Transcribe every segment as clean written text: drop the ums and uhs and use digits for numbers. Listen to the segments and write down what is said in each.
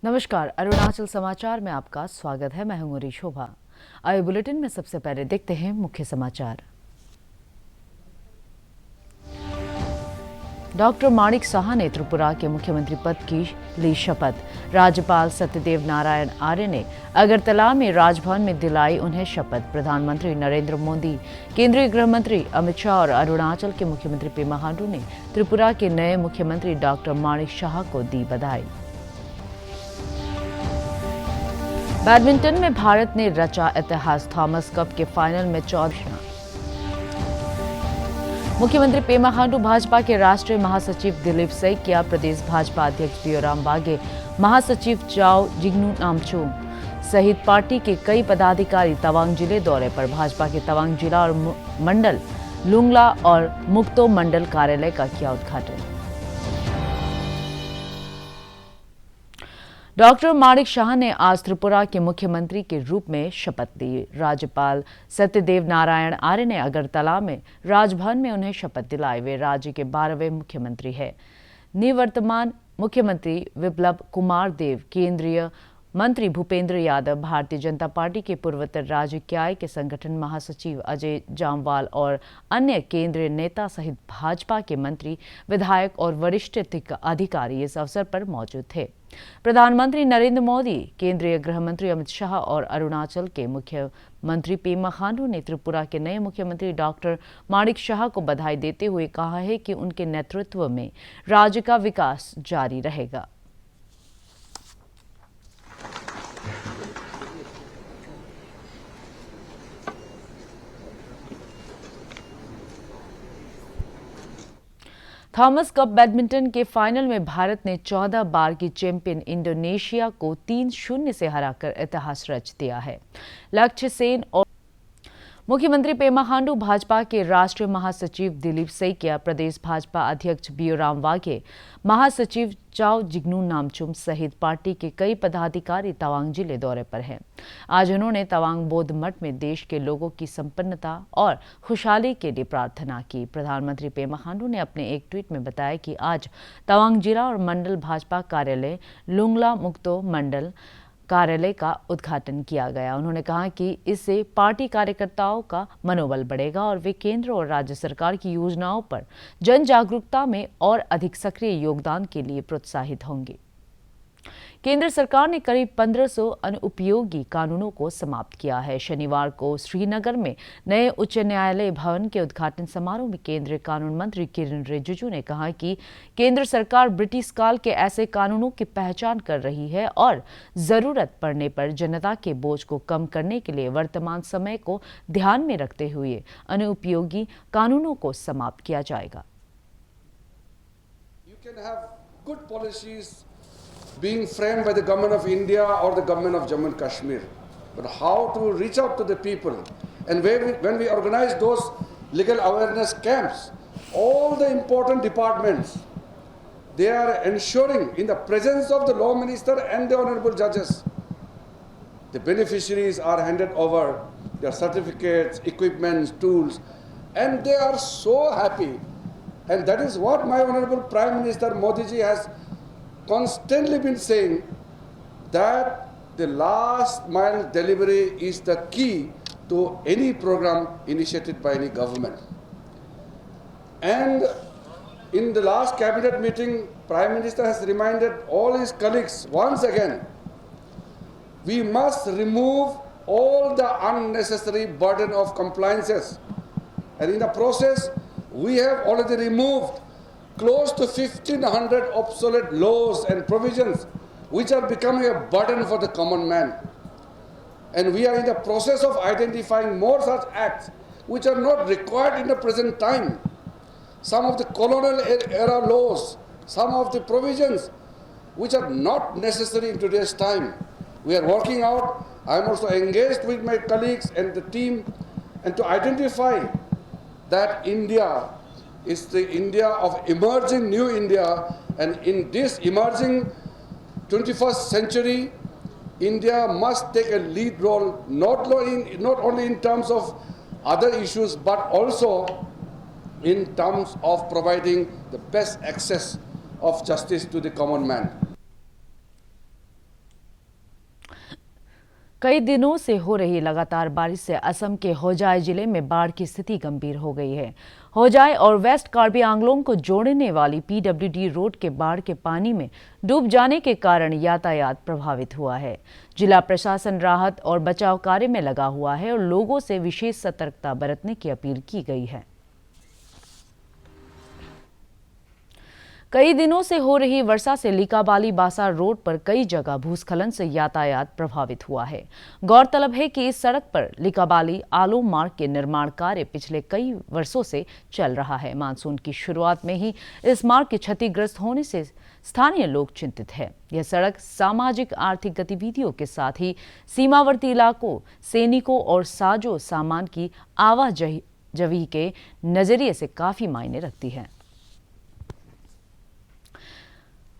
नमस्कार, अरुणाचल समाचार में आपका स्वागत है। मैं हूं गौरी शोभा। आइए बुलेटिन में सबसे पहले देखते हैं मुख्य समाचार। डॉक्टर माणिक साहा ने त्रिपुरा के मुख्यमंत्री पद की ली शपथ। राज्यपाल सत्यदेव नारायण आर्य ने अगरतला में राजभवन में दिलाई उन्हें शपथ। प्रधानमंत्री नरेंद्र मोदी, केंद्रीय गृह मंत्री अमित शाह और अरुणाचल के मुख्यमंत्री पेमा खांडू ने त्रिपुरा के नए मुख्यमंत्री डॉक्टर माणिक साहा को दी बधाई। बैडमिंटन में भारत ने रचा इतिहास। थॉमस कप के फाइनल में 14। मुख्यमंत्री पेमा खांडू, भाजपा के राष्ट्रीय महासचिव दिलीप सैकिया, प्रदेश भाजपा अध्यक्ष बियोराम वाघे, महासचिव चाओ जिग्नू नामचुम सहित पार्टी के कई पदाधिकारी तवांग जिले दौरे पर। भाजपा के तवांग जिला और मंडल लुंगला और मुक्तो मंडल कार्यालय का किया उद्घाटन। डॉक्टर माणिक साहा ने आज त्रिपुरा के मुख्यमंत्री के रूप में शपथ ली। राज्यपाल सत्यदेव नारायण आर्य ने अगरतला में राजभवन में उन्हें शपथ दिलाई। वे राज्य के 12वें मुख्यमंत्री हैं। निवर्तमान मुख्यमंत्री विप्लव कुमार देव, केंद्रीय मंत्री भूपेंद्र यादव, भारतीय जनता पार्टी के पूर्वोत्तर राज्य इकाई के संगठन महासचिव अजय जामवाल और अन्य केंद्रीय नेता सहित भाजपा के मंत्री, विधायक और वरिष्ठ अधिकारी इस अवसर पर मौजूद थे। प्रधानमंत्री नरेंद्र मोदी, केंद्रीय गृह मंत्री अमित शाह और अरुणाचल के मुख्यमंत्री पेमा खांडू ने त्रिपुरा के नए मुख्यमंत्री डॉक्टर माणिक साहा को बधाई देते हुए कहा है कि उनके नेतृत्व में राज्य का विकास जारी रहेगा। थॉमस कप बैडमिंटन के फाइनल में भारत ने 14 बार की चैंपियन इंडोनेशिया को 3-0 से हराकर इतिहास रच दिया है। लक्ष्य सेन और मुख्यमंत्री पेमा खांडू, भाजपा के राष्ट्रीय महासचिव दिलीप सैकिया, प्रदेश भाजपा अध्यक्ष बियोराम वाघे, महासचिव चाओ जिग्नू नामचुम सहित पार्टी के कई पदाधिकारी तवांग जिले दौरे पर हैं। आज उन्होंने तवांग बौद्ध मठ में देश के लोगों की संपन्नता और खुशहाली के लिए प्रार्थना की। प्रधानमंत्री पेमा खांडू ने अपने एक ट्वीट में बताया कि आज तवांग जिला और मंडल भाजपा कार्यालय लुंगला मुक्तो मंडल कार्यालय का उद्घाटन किया गया। उन्होंने कहा कि इससे पार्टी कार्यकर्ताओं का मनोबल बढ़ेगा और वे केंद्र और राज्य सरकार की योजनाओं पर जन जागरूकता में और अधिक सक्रिय योगदान के लिए प्रोत्साहित होंगे। केंद्र सरकार ने करीब 1500 अनुपयोगी कानूनों को समाप्त किया है। शनिवार को श्रीनगर में नए उच्च न्यायालय भवन के उद्घाटन समारोह में केंद्रीय कानून मंत्री किरेन रिजिजू ने कहा कि केंद्र सरकार ब्रिटिश काल के ऐसे कानूनों की पहचान कर रही है और जरूरत पड़ने पर जनता के बोझ को कम करने के लिए वर्तमान समय को ध्यान में रखते हुए अनुपयोगी कानूनों को समाप्त किया जाएगा। You can have good policies being framed by the government of India or the government of Jammu and Kashmir, but how to reach out to the people, and when we organize those legal awareness camps, all the important departments, they are ensuring in the presence of the law minister and the honorable judges, the beneficiaries are handed over their certificates, equipments, tools, and they are so happy. And that is what my honorable Prime Minister Modi ji has constantly been saying, that the last mile delivery is the key to any program initiated by any government. And in the last cabinet meeting, Prime Minister has reminded all his colleagues once again, we must remove all the unnecessary burden of compliances. And in the process, we have already removed close to 1,500 obsolete laws and provisions which are becoming a burden for the common man. And we are in the process of identifying more such acts which are not required in the present time. Some of the colonial era laws, some of the provisions which are not necessary in today's time. We are working out. I am also engaged with my colleagues and the team and to identify that India is the India of emerging new India, and in this emerging 21st century, India must take a lead role, not only in terms of other issues, but also in terms of providing the best access of justice to the common man. कई दिनों से हो रही लगातार बारिश से असम के होजाई जिले में बाढ़ की स्थिति गंभीर हो गई है। होजाई और वेस्ट कार्बी आंगलोंग को जोड़ने वाली पीडब्ल्यूडी रोड के बाढ़ के पानी में डूब जाने के कारण यातायात प्रभावित हुआ है। जिला प्रशासन राहत और बचाव कार्य में लगा हुआ है और लोगों से विशेष सतर्कता बरतने की अपील की गई है। कई दिनों से हो रही वर्षा से लिकाबाली बासार रोड पर कई जगह भूस्खलन से यातायात प्रभावित हुआ है। गौरतलब है कि इस सड़क पर लिकाबाली आलो मार्ग के निर्माण कार्य पिछले कई वर्षों से चल रहा है। मानसून की शुरुआत में ही इस मार्ग के क्षतिग्रस्त होने से स्थानीय लोग चिंतित है। यह सड़क सामाजिक आर्थिक गतिविधियों के साथ ही सीमावर्ती इलाकों, सैनिकों और साजो सामान की आवाजाही के नजरिए से काफी मायने रखती है।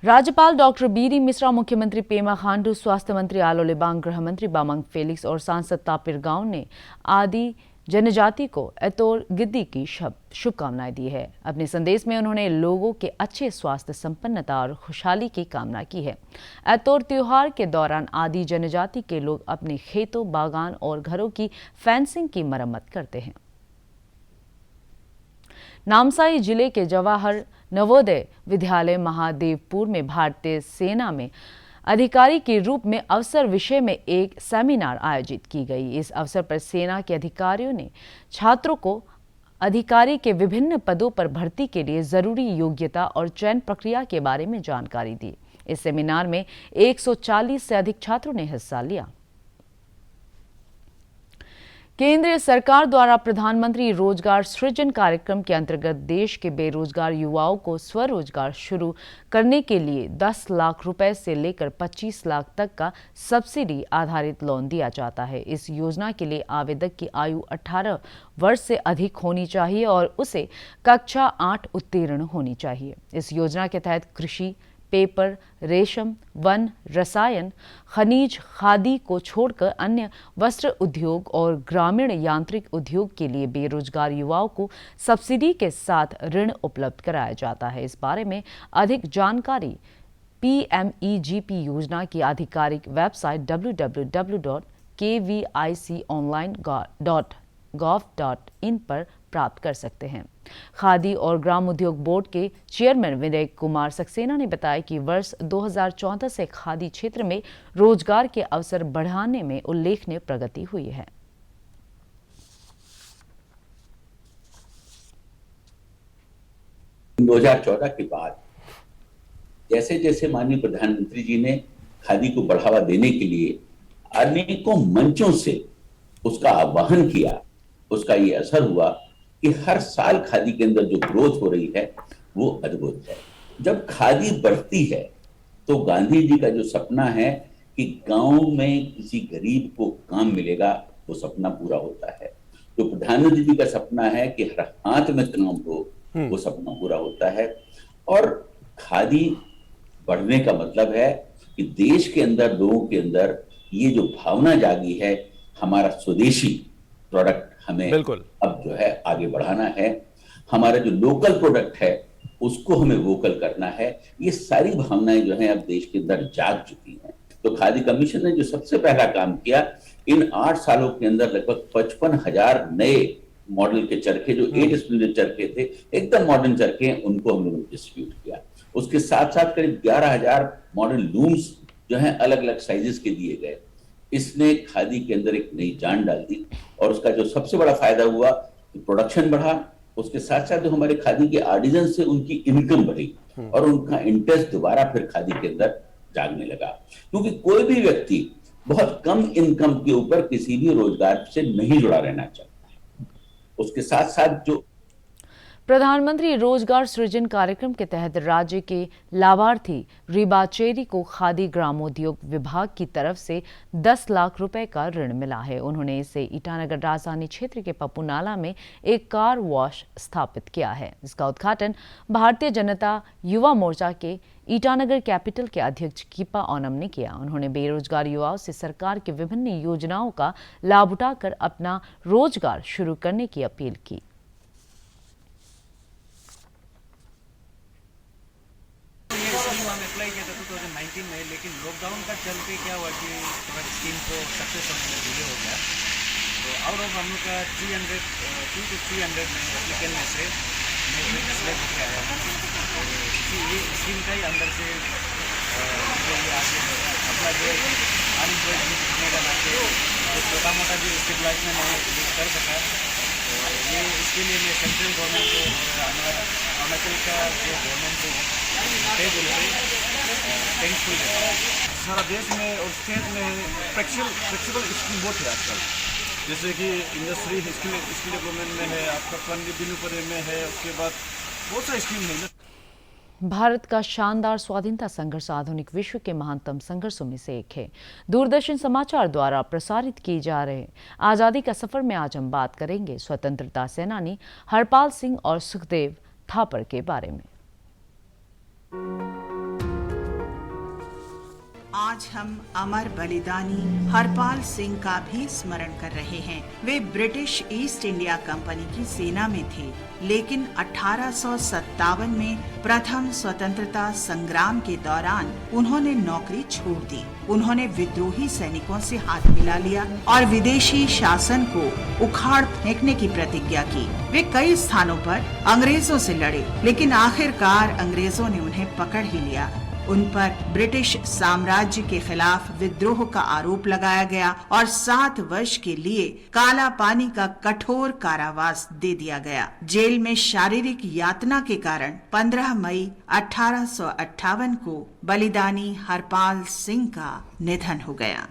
राज्यपाल डॉक्टर बीडी मिश्रा, मुख्यमंत्री पेमा खांडू, स्वास्थ्य मंत्री आलो लिबांग, गृह मंत्री बामंग फेलिक्स और सांसद तापिर गांव ने आदि जनजाति को एतोर गिद्दी की शुभकामनाएं दी है। अपने संदेश में उन्होंने लोगों के अच्छे स्वास्थ्य, संपन्नता और खुशहाली की कामना की है। एतोर त्योहार के दौरान आदि जनजाति के लोग अपने खेतों, बागान और घरों की फेंसिंग की मरम्मत करते हैं। नामसाई जिले के जवाहर नवोदय विद्यालय महादेवपुर में भारतीय सेना में अधिकारी के रूप में अवसर विषय में एक सेमिनार आयोजित की गई। इस अवसर पर सेना के अधिकारियों ने छात्रों को अधिकारी के विभिन्न पदों पर भर्ती के लिए जरूरी योग्यता और चयन प्रक्रिया के बारे में जानकारी दी। इस सेमिनार में 140 से अधिक छात्रों ने हिस्सा लिया। केंद्र सरकार द्वारा प्रधानमंत्री रोजगार सृजन कार्यक्रम के अंतर्गत देश के बेरोजगार युवाओं को स्वरोजगार शुरू करने के लिए 10 लाख रुपए से लेकर 25 लाख तक का सब्सिडी आधारित लोन दिया जाता है। इस योजना के लिए आवेदक की आयु 18 वर्ष से अधिक होनी चाहिए और उसे कक्षा 8 उत्तीर्ण होनी चाहिए। इस योजना के तहत कृषि, पेपर, रेशम, वन, रसायन, खनिज, खादी को छोड़कर अन्य वस्त्र उद्योग और ग्रामीण यांत्रिक उद्योग के लिए बेरोजगार युवाओं को सब्सिडी के साथ ऋण उपलब्ध कराया जाता है। इस बारे में अधिक जानकारी PMEGP योजना की आधिकारिक वेबसाइट www.kviconline.gov.in पर प्राप्त कर सकते हैं। खादी और ग्राम उद्योग बोर्ड के चेयरमैन विनय कुमार सक्सेना ने बताया कि वर्ष 2014 से खादी क्षेत्र में रोजगार के अवसर बढ़ाने में उल्लेखनीय प्रगति हुई है। सन 2014 के बाद जैसे जैसे माननीय प्रधानमंत्री जी ने खादी को बढ़ावा देने के लिए अनेकों मंचों से उसका आह्वान किया, उसका ये असर हुआ कि हर साल खादी के अंदर जो ग्रोथ हो रही है वो अद्भुत है। जब खादी बढ़ती है तो गांधी जी का जो सपना है कि गांव में किसी गरीब को काम मिलेगा, वो सपना पूरा होता है। तो प्रधानमंत्री जी का सपना है कि हर हाथ में काम हो, वो सपना पूरा होता है। और खादी बढ़ने का मतलब है कि देश के अंदर, लोगों के अंदर ये जो भावना जागी है, हमारा स्वदेशी प्रोडक्ट हमें बिल्कुल अब जो है आगे बढ़ाना है, हमारा जो लोकल प्रोडक्ट है उसको हमें वोकल करना है। ये सारी भावनाएं जो हैं अब देश के अंदर जाग चुकी हैं। तो खादी कमीशन ने जो सबसे पहला काम किया, इन 8 सालों के अंदर लगभग 55,000 नए मॉडल के चरखे, जो 8 स्प्लेंडेड चरखे थे, एकदम मॉडर्न चरखे, उनको हमने डिस्ट्रीब्यूट किया। उसके साथ साथ करीब 11,000 मॉडर्न लूम्स जो हैं अलग अलग साइजेस के दिए गए। इसने खादी के अंदर एक नई जान डाल दी और उसका जो सबसे बड़ा फायदा हुआ कि प्रोडक्शन बढ़ा, उसके साथ साथ जो हमारे खादी के आर्टिजन से उनकी इनकम बढ़ी और उनका इंटरेस्ट दोबारा फिर खादी के अंदर जागने लगा। क्योंकि कोई भी व्यक्ति बहुत कम इनकम के ऊपर किसी भी रोजगार से नहीं जुड़ा रहना चाहता है। उसके साथ साथ जो प्रधानमंत्री रोजगार सृजन कार्यक्रम के तहत राज्य के लाभार्थी रिबाचेरी को खादी ग्रामोद्योग विभाग की तरफ से 10 लाख रुपए का ऋण मिला है। उन्होंने इसे ईटानगर राजधानी क्षेत्र के पप्पू नाला में एक कार वॉश स्थापित किया है। इसका उद्घाटन भारतीय जनता युवा मोर्चा के ईटानगर कैपिटल के अध्यक्ष कीपा ओनम ने किया। उन्होंने बेरोजगार युवाओं से सरकार की विभिन्न योजनाओं का लाभ उठाकर अपना रोजगार शुरू करने की अपील की। हम अप्लाई किया था 2019 में, लेकिन लॉकडाउन का चलते क्या हुआ कि स्कीम को सक्सेस होने में डिले हो गया। तो आउट ऑफ हम लोग का 200 to 300 एप्लीकेंट में से सिलेक्ट होकर आया हूँ। ये स्कीम का ही अंदर से मुझे ये आगे अपना जो अनएम्प्लॉयड जितने का नाते जो छोटा मोटा जो स्टेबलाइजमेंट है ये कर सका। तो ये इसके लिए मैं सेंट्रल गवर्नमेंट को और अरुणाचल का जो गवर्नमेंट को थैंकफुल है। सारा देश में और स्टेट में फ्लेक्सिबल स्कीम बहुत है आजकल, जैसे कि इंडस्ट्री स्किल डेवलपमेंट में है, आपका फंड बिनुपरे में है, उसके बाद बहुत सारी स्कीम है। भारत का शानदार स्वाधीनता संघर्ष आधुनिक विश्व के महानतम संघर्षों में से एक है। दूरदर्शन समाचार द्वारा प्रसारित किए जा रहे आज़ादी का सफर में आज हम बात करेंगे स्वतंत्रता सेनानी हरपाल सिंह और सुखदेव थापर के बारे में। आज हम अमर बलिदानी हरपाल सिंह का भी स्मरण कर रहे हैं। वे ब्रिटिश ईस्ट इंडिया कंपनी की सेना में थे, लेकिन 1857 में प्रथम स्वतंत्रता संग्राम के दौरान उन्होंने नौकरी छोड़ दी। उन्होंने विद्रोही सैनिकों से हाथ मिला लिया और विदेशी शासन को उखाड़ फेंकने की प्रतिज्ञा की। वे कई स्थानों पर अंग्रेजों से लड़े, लेकिन आखिरकार अंग्रेजों ने उन्हें पकड़ ही लिया। उन पर ब्रिटिश साम्राज्य के खिलाफ विद्रोह का आरोप लगाया गया और 7 वर्ष के लिए काला पानी का कठोर कारावास दे दिया गया। जेल में शारीरिक यातना के कारण 15 मई 1858 को बलिदानी हरपाल सिंह का निधन हो गया।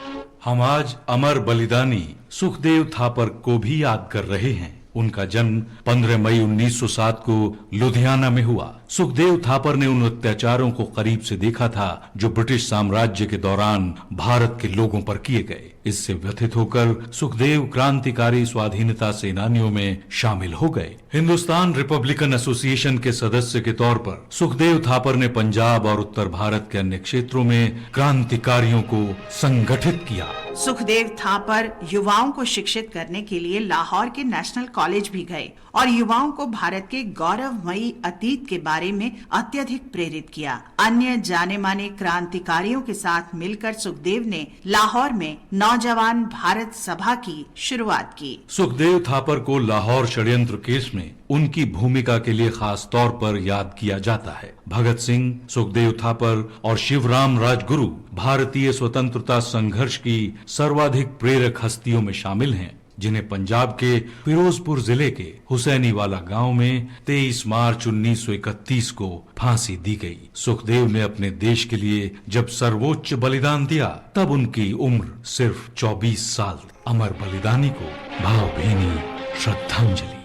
हम आज अमर बलिदानी सुखदेव थापर को भी याद कर रहे हैं। उनका जन्म 15 मई 1907 को लुधियाना में हुआ। सुखदेव थापर ने उन अत्याचारों को करीब से देखा था जो ब्रिटिश साम्राज्य के दौरान भारत के लोगों पर किए गए। इससे व्यथित होकर सुखदेव क्रांतिकारी स्वाधीनता सेनानियों में शामिल हो गए। हिंदुस्तान रिपब्लिकन एसोसिएशन के सदस्य के तौर पर सुखदेव थापर ने पंजाब और उत्तर भारत के अन्य क्षेत्रों में क्रांतिकारियों को संगठित किया। सुखदेव थापर युवाओं को शिक्षित करने के लिए लाहौर के नेशनल कॉलेज भी गए और युवाओं को भारत के गौरवमयी अतीत के बारे में अत्यधिक प्रेरित किया। अन्य जाने माने क्रांतिकारियों के साथ मिलकर सुखदेव ने लाहौर में नौजवान भारत सभा की शुरुआत की। सुखदेव थापर को लाहौर षड्यंत्र केस में उनकी भूमिका के लिए खास तौर पर याद किया जाता है। भगत सिंह, सुखदेव थापर और शिवराम राजगुरु भारतीय स्वतंत्रता संघर्ष की सर्वाधिक प्रेरक हस्तियों में शामिल हैं, जिन्हें पंजाब के फिरोजपुर जिले के हुसैनीवाला गांव में 23 मार्च 1931 को फांसी दी गई। सुखदेव ने अपने देश के लिए जब सर्वोच्च बलिदान दिया तब उनकी उम्र सिर्फ 24 साल। अमर बलिदानी को भावभीनी श्रद्धांजलि।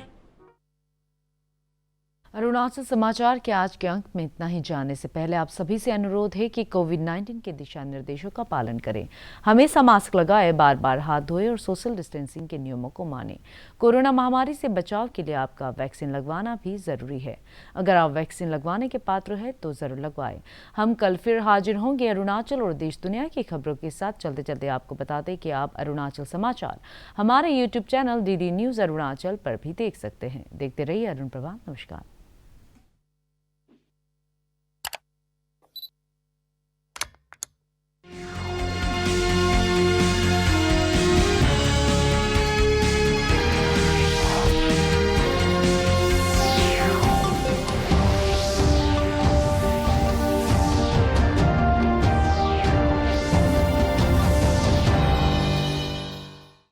अरुणाचल समाचार के आज के अंक में इतना ही। जाने से पहले आप सभी से अनुरोध है कि कोविड-19 के दिशा निर्देशों का पालन करें। हमेशा मास्क लगाए, बार बार हाथ धोए और सोशल डिस्टेंसिंग के नियमों को मानें। कोरोना महामारी से बचाव के लिए आपका वैक्सीन लगवाना भी जरूरी है। अगर आप वैक्सीन लगवाने के पात्र हैं तो जरूर लगवाएं। हम कल फिर हाजिर होंगे अरुणाचल और देश दुनिया की खबरों के साथ। चलते चलते आपको बता दें कि आप अरुणाचल समाचार हमारे YouTube channel DD news Arunachal पर भी देख सकते हैं। देखते रहिए अरुण प्रभा। नमस्कार।